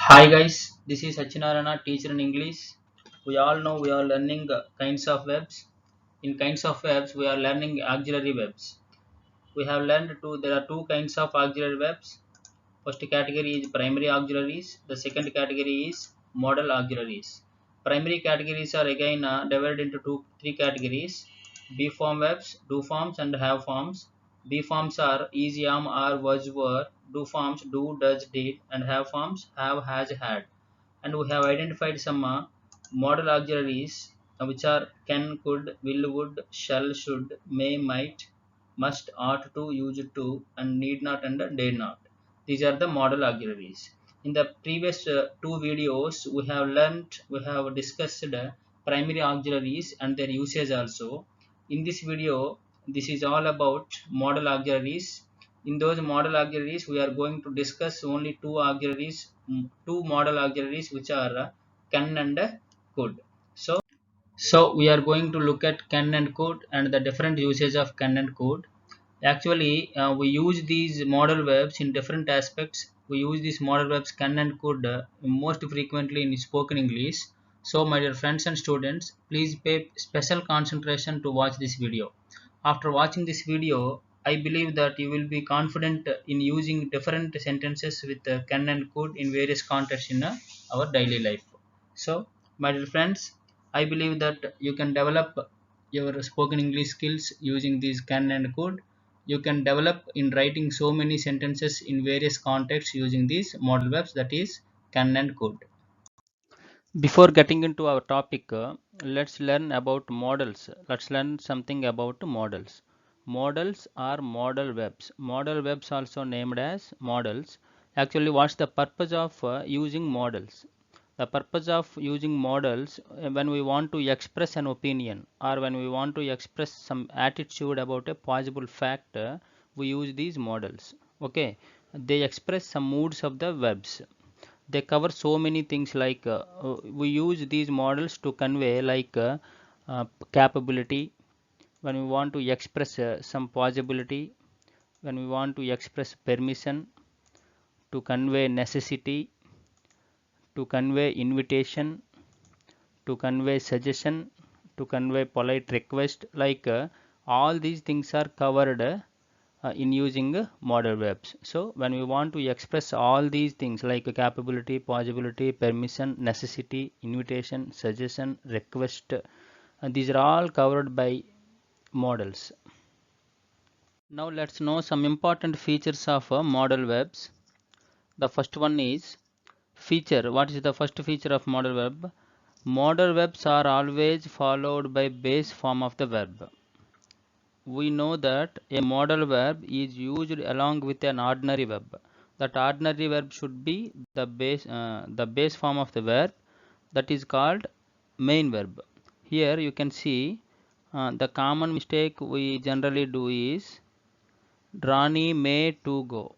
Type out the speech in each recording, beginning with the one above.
Hi guys, this is Sachinarana, teacher in English. We all know we are learning kinds of webs. In kinds of webs, we are learning auxiliary webs. We have learned there are two kinds of auxiliary webs. First category is primary auxiliaries. The second category is model auxiliaries. Primary categories are again divided into three categories: B form webs, do forms, and have forms. B forms are is, am, are, was, were. Do forms do, does, did, and have forms have, has, had. And we have identified some model auxiliaries which are can, could, will, would, shall, should, may, might, must, ought to, used to, and need not, and dare not. These are the model auxiliaries. In the previous two videos, we have discussed primary auxiliaries and their usage also. In this video, this is all about model auxiliaries. In those model auxiliaries, we are going to discuss only two auxiliaries, two model auxiliaries which are can and could. So we are going to look at can and could and the different uses of can and could. Actually, we use these model verbs in different aspects. We use these model verbs can and could most frequently in spoken English. So, my dear friends and students, please pay special concentration to watch this video. After watching this video, I believe that you will be confident in using different sentences with can and could in various contexts in our daily life. So, my dear friends, I believe that you can develop your spoken English skills using these can and could. You can develop in writing so many sentences in various contexts using these model verbs, that is can and could. Before getting into our topic, let's learn about models. Let's learn something about models. Models are model verbs. Model verbs also named as models. Actually, what's the purpose of using models? The purpose of using models when we want to express an opinion or when we want to express some attitude about a possible fact, we use these models. Okay, they express some moods of the verbs. They cover so many things like we use these models to convey like capability when we want to express some possibility, when we want to express permission, to convey necessity, to convey invitation, to convey suggestion, to convey polite request, like all these things are covered in using model verbs. So when we want to express all these things like capability, possibility, permission, necessity, invitation, suggestion, request, these are all covered by models. Now let's know some important features of model verbs. The first one is feature. What is the first feature of model verb? Modal verbs are always followed by base form of the verb. We know that a modal verb is used along with an ordinary verb. That ordinary verb should be the base form of the verb, that is called main verb. Here you can see the common mistake we generally do is Rani may to go.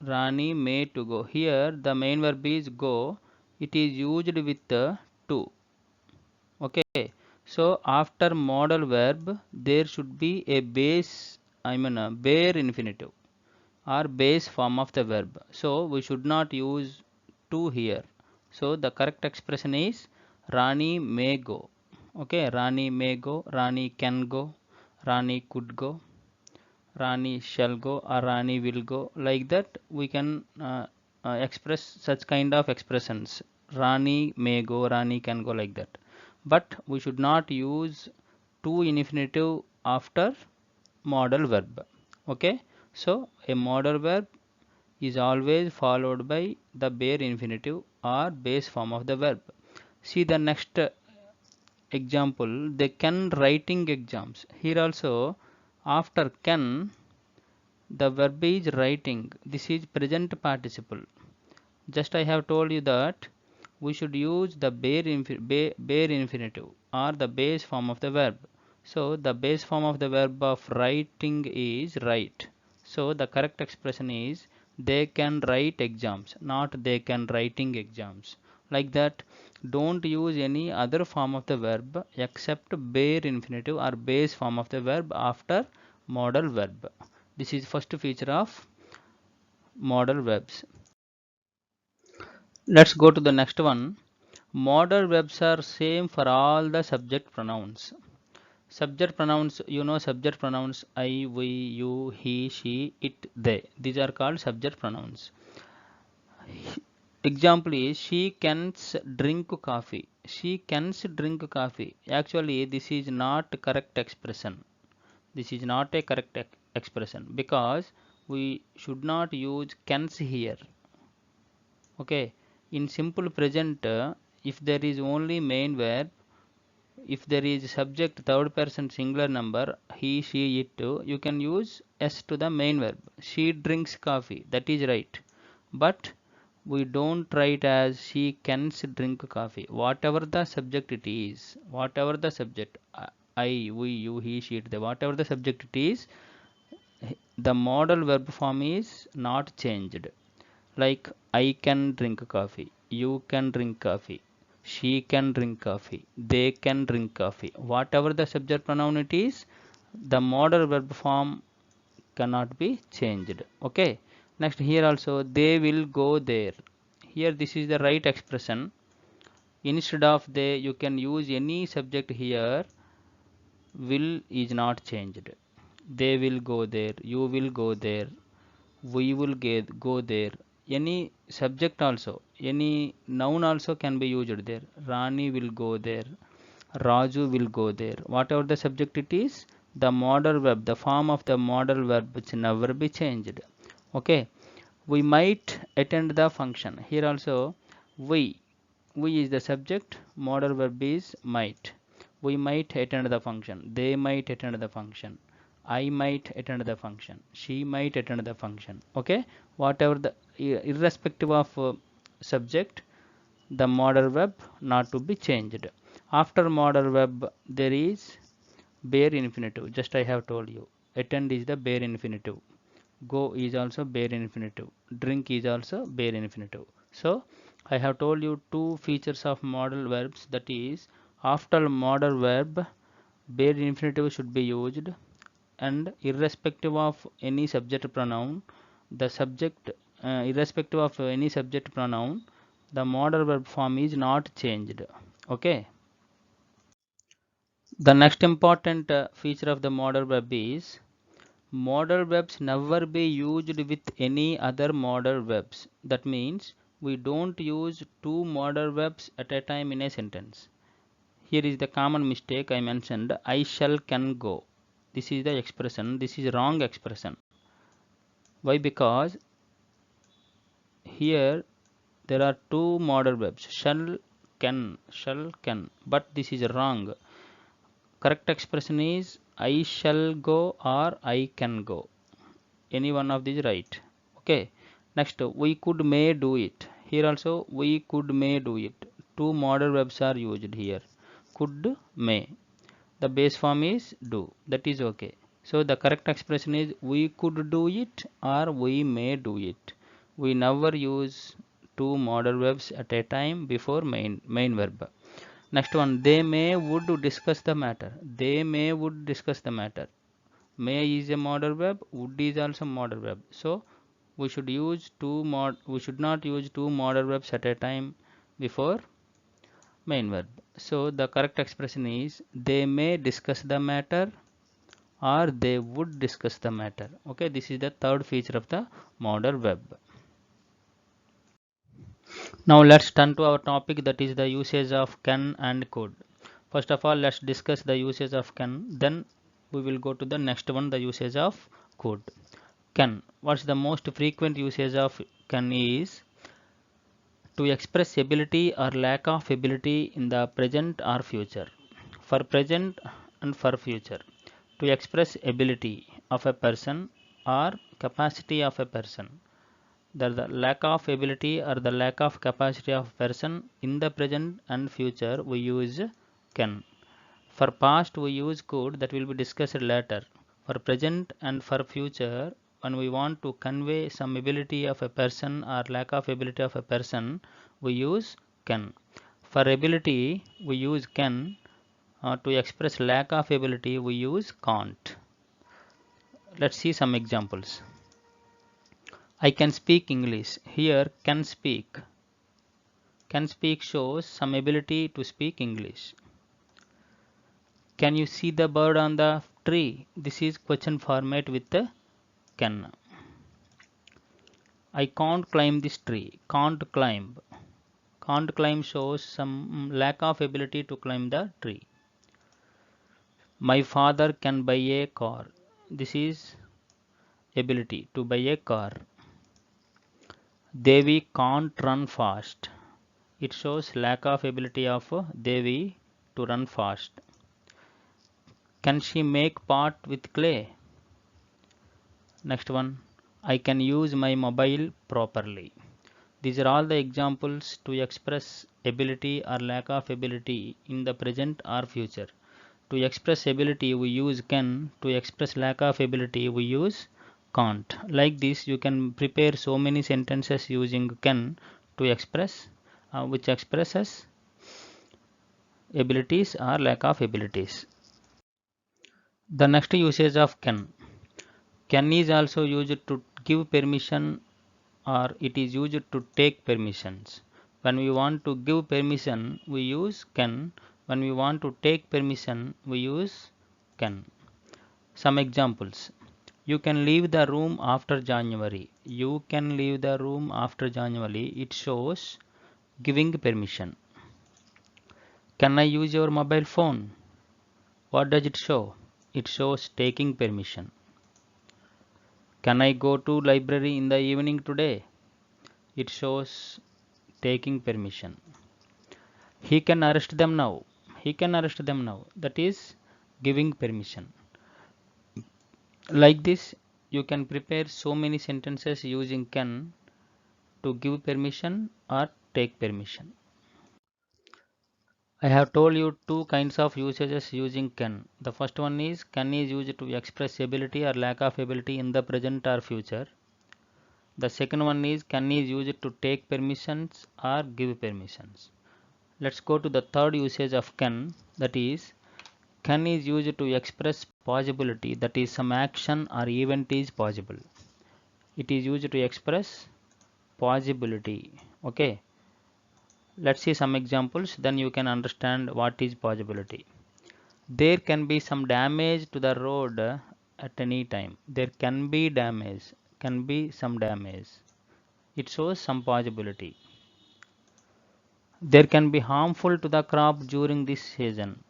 Rani may to go. Here the main verb is go. It is used with to. Okay, so after modal verb there should be a base, a bare infinitive or base form of the verb. So we should not use to here. So the correct expression is Rani may go. Okay, Rani may go, Rani can go, Rani could go, Rani shall go, or Rani will go. Like that we can express such kind of expressions. Rani may go, Rani can go, like that. But we should not use to infinitive after modal verb. Okay, so a modal verb is always followed by the bare infinitive or base form of the verb. See the next example, they can writing exams. Here also after can the verb is writing. This is present participle. Just I have told you that we should use the bare infinitive or the base form of the verb. So the base form of the verb of writing is write. So the correct expression is they can write exams, not they can writing exams. Like that, don't use any other form of the verb except bare infinitive or base form of the verb after modal verb. This is first feature of modal verbs. Let's go to the next one. Modal verbs are same for all the subject pronouns. Subject pronouns, subject pronouns I, we, you, he, she, it, they. These are called subject pronouns. Example is she can drink coffee. She can drink coffee. Actually, this is not correct expression. This is not a correct expression because we should not use cans here. Okay, in simple present, if there is only main verb, if there is subject third person singular number he, she, it, you can use s to the main verb. She drinks coffee, that is right, but we don't write as she can drink coffee. Whatever the subject it is, whatever the subject, I, we, you, he, she, it, they, whatever the subject it is, the modal verb form is not changed. Like I can drink coffee, you can drink coffee, she can drink coffee, they can drink coffee. Whatever the subject pronoun it is, the modal verb form cannot be changed. Okay, next here also they will go there. Here this is the right expression. Instead of they, you can use any subject here. Will is not changed. They will go there, you will go there, we will go there. Any subject also, any noun also can be used there. Rani will go there, Raju will go there. Whatever the subject it is, the modal verb, the form of the modal verb which never be changed. Okay, we might attend the function. Here also we is the subject, modal verb is might. We might attend the function, they might attend the function, I might attend the function, she might attend the function. Okay, whatever the irrespective of subject, the modal verb not to be changed. After modal verb there is bare infinitive. Just I have told you, attend is the bare infinitive, go is also bare infinitive, drink is also bare infinitive. So I have told you two features of modal verbs, that is after modal verb bare infinitive should be used, and irrespective of any subject pronoun, the subject irrespective of any subject pronoun, the modal verb form is not changed. Okay, the next important feature of the modal verb is modal verbs never be used with any other modal verbs. That means we don't use two modal verbs at a time in a sentence. Here is the common mistake I mentioned. I shall can go. This is the expression. This is wrong expression. Why? Because here there are two modal verbs, shall can, but this is wrong. Correct expression is I shall go or I can go. Any one of these right. Okay, next we could may do it. Here also we could may do it. Two modal verbs are used here, could, may. The base form is do, that is okay. So the correct expression is we could do it or we may do it. We never use two modal verbs at a time before main verb. Next one, they may would discuss the matter. They may would discuss the matter. May is a modal verb, would is also modal verb. So we should use we should not use two modal verbs at a time before main verb. So the correct expression is they may discuss the matter or they would discuss the matter. Okay, this is the third feature of the modal verb. Now let's turn to our topic, that is the usage of can and could. First of all, let's discuss the usage of can, then we will go to the next one, the usage of could. Can. What's the most frequent usage of can is to express ability or lack of ability in the present or future. For present and for future. To express ability of a person or capacity of a person. The lack of ability or the lack of capacity of person in the present and future we use can. For past we use could, that will be discussed later. For present and for future, when we want to convey some ability of a person or lack of ability of a person, we use can. For ability we use can. To express lack of ability we use can't. Let's see some examples. I can speak English. Here can speak. Can speak shows some ability to speak English. Can you see the bird on the tree? This is question format with the can. I can't climb this tree. Can't climb. Can't climb shows some lack of ability to climb the tree. My father can buy a car. This is ability to buy a car. Devi can't run fast. It shows lack of ability of Devi to run fast. Can she make pot with clay? Next one. I can use my mobile properly. These are all the examples to express ability or lack of ability in the present or future. To express ability we use can. To express lack of ability we use can't. Like this you can prepare so many sentences using can to express which expresses abilities or lack of abilities. The next usage of can. Can is also used to give permission or it is used to take permissions. When we want to give permission we use can. When we want to take permission we use can. Some examples. You can leave the room after January. You can leave the room after January. It shows giving permission. Can I use your mobile phone? What does it show? It shows taking permission. Can I go to library in the evening today? It shows taking permission. He can arrest them now. He can arrest them now. That is giving permission. Like this you can prepare so many sentences using can to give permission or take permission. I have told you two kinds of usages using can. The first one is can is used to express ability or lack of ability in the present or future. The second one is can is used to take permissions or give permissions. Let's go to the third usage of can, that is can is used to express possibility, that is some action or event is possible. It is used to express possibility. Okay, let's see some examples, then you can understand what is possibility. There can be some damage to the road at any time. There can be damage, can be some damage. It shows some possibility. There can be harmful to the crop during this season.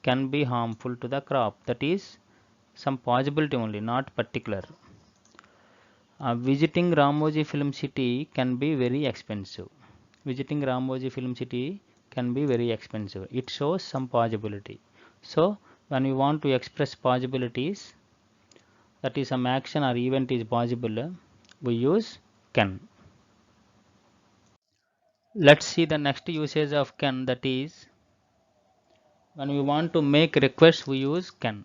Can be harmful to the crop, that is some possibility only, not particular. Visiting Ramoji Film City can be very expensive. Visiting Ramoji Film City can be very expensive. It shows some possibility. So when we want to express possibilities, that is some action or event is possible, we use can. Let's see the next usage of can, that is when we want to make requests we use can.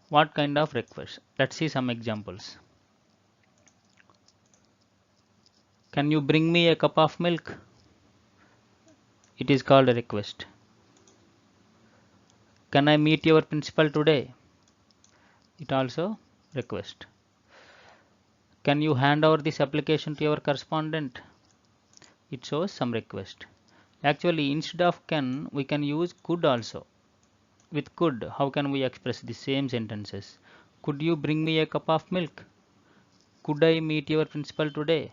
What kind of request? Let's see some examples. Can you bring me a cup of milk? It is called a request. Can I meet your principal today? It also request. Can you hand over this application to your correspondent? It shows some request. Actually instead of can we can use could also. With could, how can we express the same sentences? Could you bring me a cup of milk? Could I meet your principal today?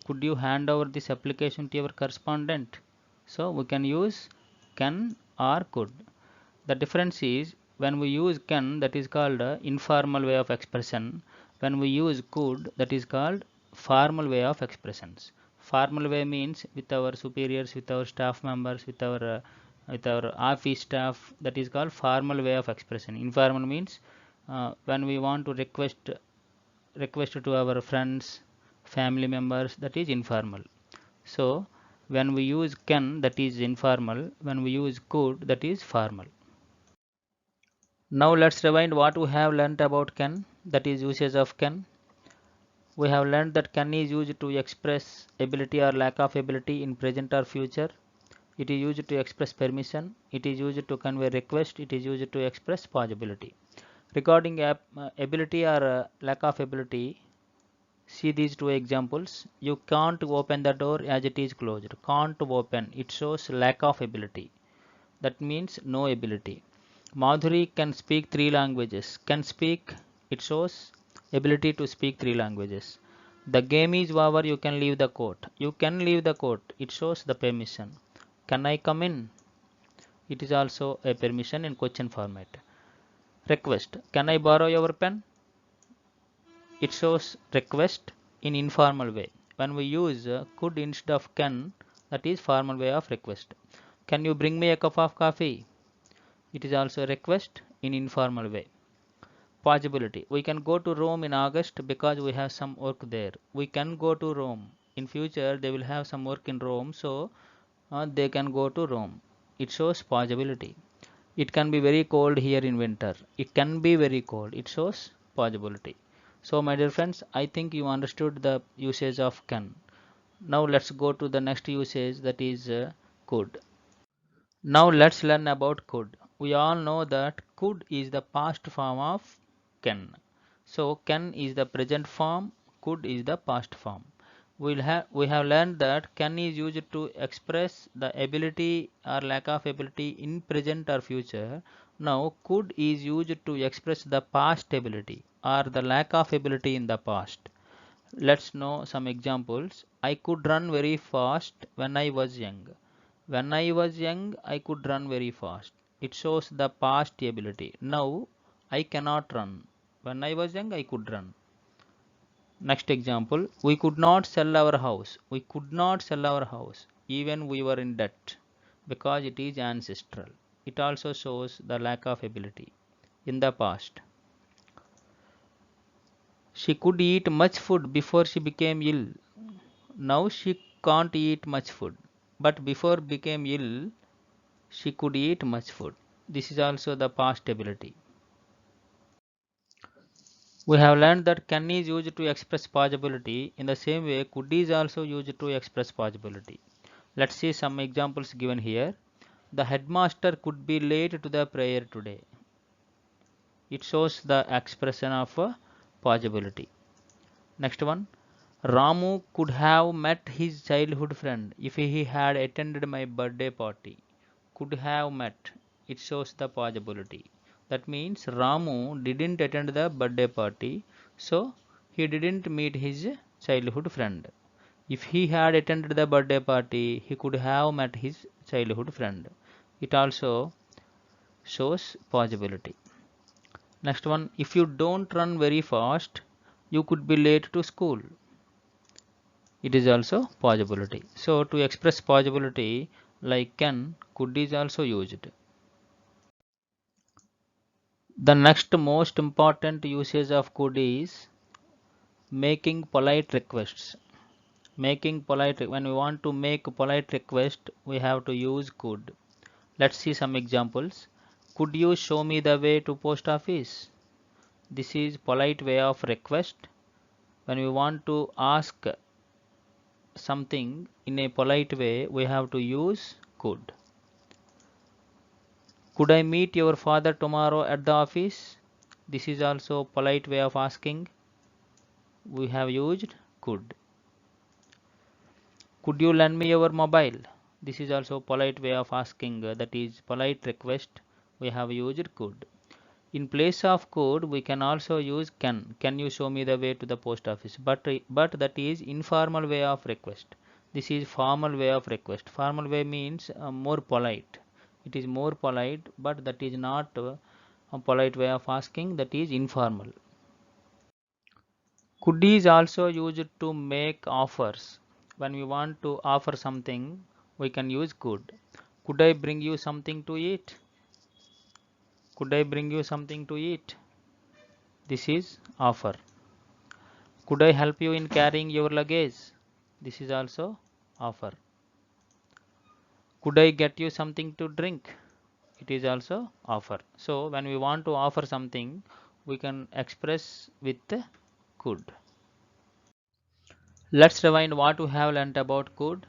Could you hand over this application to your correspondent? So we can use can or could. The difference is when we use can, that is called informal way of expression. When we use could, that is called formal way of expressions. Formal way means with our superiors, with our staff members, with our office staff. That is called formal way of expression. Informal means when we want to request to our friends, family members, that is informal. So when we use can, that is informal. When we use could, that is formal. Now let's rewind what we have learnt about can, that is usage of can. We have learned that can is used to express ability or lack of ability in present or future. It is used to express permission. It is used to convey request. It is used to express possibility. Regarding ability or lack of ability, See these two examples. You can't open the door as it is closed. Can't open. It shows lack of ability. That means no ability. Madhuri can speak 3 languages. Can speak. It shows ability to speak 3 languages. The game is over. You can leave the court. You can leave the court. It shows the permission. Can I come in? It is also a permission in question format. Request. Can I borrow your pen? It shows request in informal way. When we use could instead of can, that is formal way of request. Can you bring me a cup of coffee? It is also a request in informal way. Possibility. We can go to Rome in August because we have some work there. We can go to Rome. In future they will have some work in Rome, so they can go to Rome. It shows possibility. It can be very cold here in winter. It can be very cold. It shows possibility. So my dear friends, I think you understood the usage of can. Now let's go to the next usage, that is could. Now let's learn about could. We all know that could is the past form of can. So can is the present form, could is the past form. We have learned that can is used to express the ability or lack of ability in present or future. Now could is used to express the past ability or the lack of ability in the past. Let's know some examples. I could run very fast when I was young. When I was young, I could run very fast. It shows the past ability. Now, I cannot run. When I was young, I could run. Next example. We could not sell our house. We could not sell our house. Even we were in debt. Because it is ancestral. It also shows the lack of ability in the past. She could eat much food before she became ill. Now she can't eat much food. But before became ill, she could eat much food. This is also the past ability. We have learned that can is used to express possibility. In the same way, could is also used to express possibility. Let's see some examples given here. The headmaster could be late to the prayer today. It shows the expression of a possibility. Next one. Ramu could have met his childhood friend if he had attended my birthday party. Could have met. It shows the possibility. That means Ramu didn't attend the birthday party, so he didn't meet his childhood friend. If he had attended the birthday party, he could have met his childhood friend. It also shows possibility. Next one, if you don't run very fast, you could be late to school. It is also possibility. So to express possibility like can, could is also used. The next most important usage of could is making polite requests. When we want to make a polite request, we have to use could. Let's see some examples. Could you show me the way to post office? This is polite way of request. When we want to ask something in a polite way, we have to use could. Could I meet your father tomorrow at the office? This is also polite way of asking. We have used could. Could you lend me your mobile? This is also polite way of asking, that is polite request. We have used could. In place of could, we can also use can. Can you show me the way to the post office? But that is informal way of request. This is formal way of request. Formal way means more polite. It is more polite, but that is not a polite way of asking. That is informal. Could is also used to make offers. When we want to offer something, we can use could. Could I bring you something to eat? Could I bring you something to eat? This is offer. Could I help you in carrying your luggage? This is also offer. Could I get you something to drink? It is also offer. So when we want to offer something, we can express with could. Let's rewind what we have learnt about could.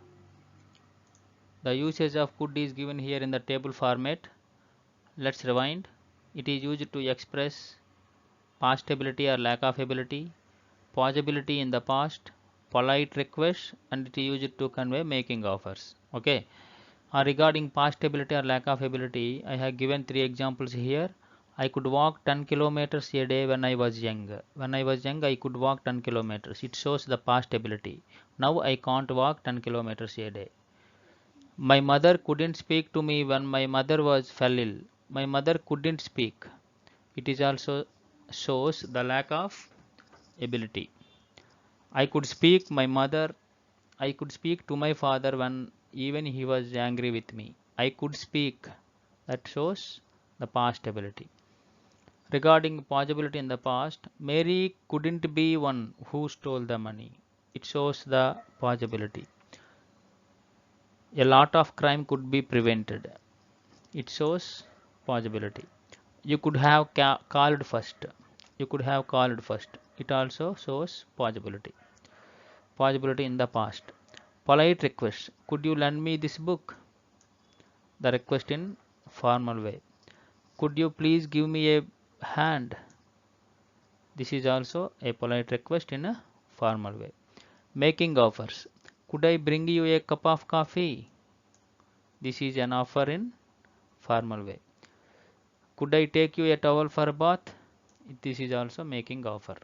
The usage of could is given here in the table format. Let's rewind. It is used to express past ability or lack of ability. possibility in the past, polite request, and it is used to convey making offers. Okay. Regarding past ability or lack of ability, I have given three examples here. I could walk 10 kilometers a day when I was young. When I was young, I could walk 10 kilometers. It shows the past ability. Now I can't walk 10 kilometers a day. My mother couldn't speak to me when my mother was fell ill. My mother couldn't speak. It is also shows the lack of ability. I could speak my mother. I could speak to my father when even he was angry with me. I could speak. That shows the past ability. Regarding possibility in the past, Mary couldn't be one who stole the money. It shows the possibility. A lot of crime could be prevented. It shows possibility. You could have called first. You could have called first. It also shows possibility. Possibility in the past. Polite request. Could you lend me this book? The request in formal way. Could you please give me a hand? This is also a polite request in a formal way. Making offers. Could I bring you a cup of coffee? This is an offer in formal way. Could I take you a towel for a bath? This is also making offer.